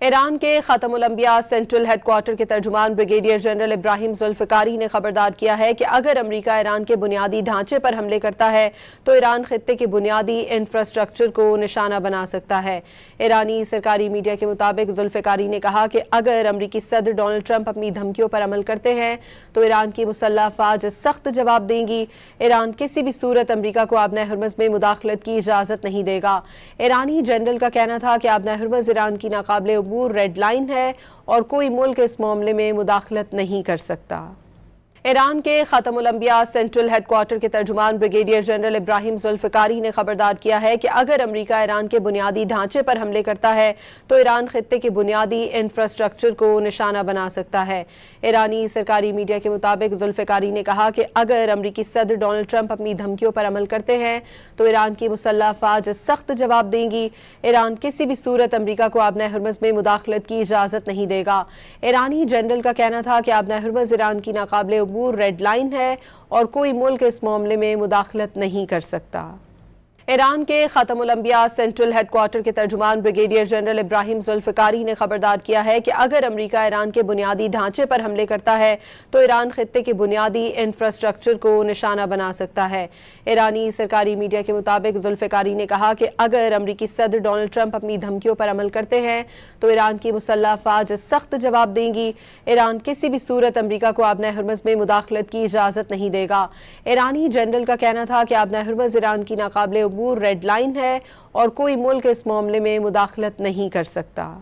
ایران کے ختم الانبیاء سینٹرل ہیڈ کوارٹر کے ترجمان بریگیڈیئر جنرل ابراہیم ذوالفقاری نے خبردار کیا ہے کہ اگر امریکہ ایران کے بنیادی ڈھانچے پر حملے کرتا ہے تو ایران خطے کے بنیادی انفراسٹرکچر کو نشانہ بنا سکتا ہے۔ ایرانی سرکاری میڈیا کے مطابق ذوالفقاری نے کہا کہ اگر امریکی صدر ڈونلڈ ٹرمپ اپنی دھمکیوں پر عمل کرتے ہیں تو ایران کی مسلح افواج سخت جواب دیں گی۔ ایران کسی بھی صورت امریکہ کو آبنۂ ہرمز میں مداخلت کی اجازت نہیں دے گا۔ ایرانی جنرل کا کہنا تھا کہ آبنۂ ہرمز ایران کی ناقابل عبور ریڈ لائن ہے اور کوئی ملک اس معاملے میں مداخلت نہیں کر سکتا۔ ایران کے ختم الانبیاء سینٹرل ہیڈ کوارٹر کے ترجمان بریگیڈیئر جنرل ابراہیم ذوالفقاری نے خبردار کیا ہے کہ اگر امریکہ ایران کے بنیادی ڈھانچے پر حملے کرتا ہے تو ایران خطے کے بنیادی انفراسٹرکچر کو نشانہ بنا سکتا ہے۔ ایرانی سرکاری میڈیا کے مطابق ذوالفقاری نے کہا کہ اگر امریکی صدر ڈونلڈ ٹرمپ اپنی دھمکیوں پر عمل کرتے ہیں تو ایران کی مسلح افواج سخت جواب دیں گی۔ ایران کسی بھی صورت امریکہ کو آبنۂ ہرمز میں مداخلت کی اجازت نہیں دے گا۔ ایرانی جنرل کا کہنا تھا کہ آبنۂ ہرمز ایران کی ناقابل عبور ریڈ لائن ہے اور کوئی ملک اس معاملے میں مداخلت نہیں کر سکتا۔ ایران کے ختم الانبیاء سینٹرل ہیڈ کوارٹر کے ترجمان بریگیڈیئر جنرل ابراہیم ذوالفقاری نے خبردار کیا ہے کہ اگر امریکہ ایران کے بنیادی ڈھانچے پر حملے کرتا ہے تو ایران خطے کے بنیادی انفراسٹرکچر کو نشانہ بنا سکتا ہے۔ ایرانی سرکاری میڈیا کے مطابق ذوالفقاری نے کہا کہ اگر امریکی صدر ڈونلڈ ٹرمپ اپنی دھمکیوں پر عمل کرتے ہیں تو ایران کی مسلح افواج سخت جواب دیں گی۔ ایران کسی بھی صورت امریکہ کو آبنۂ ہرمز میں مداخلت کی اجازت نہیں دے گا۔ ایرانی جنرل کا کہنا تھا کہ آبنۂ ہرمز ایران کی ناقابل عبور ریڈ لائن ہے اور کوئی ملک اس معاملے میں مداخلت نہیں کر سکتا۔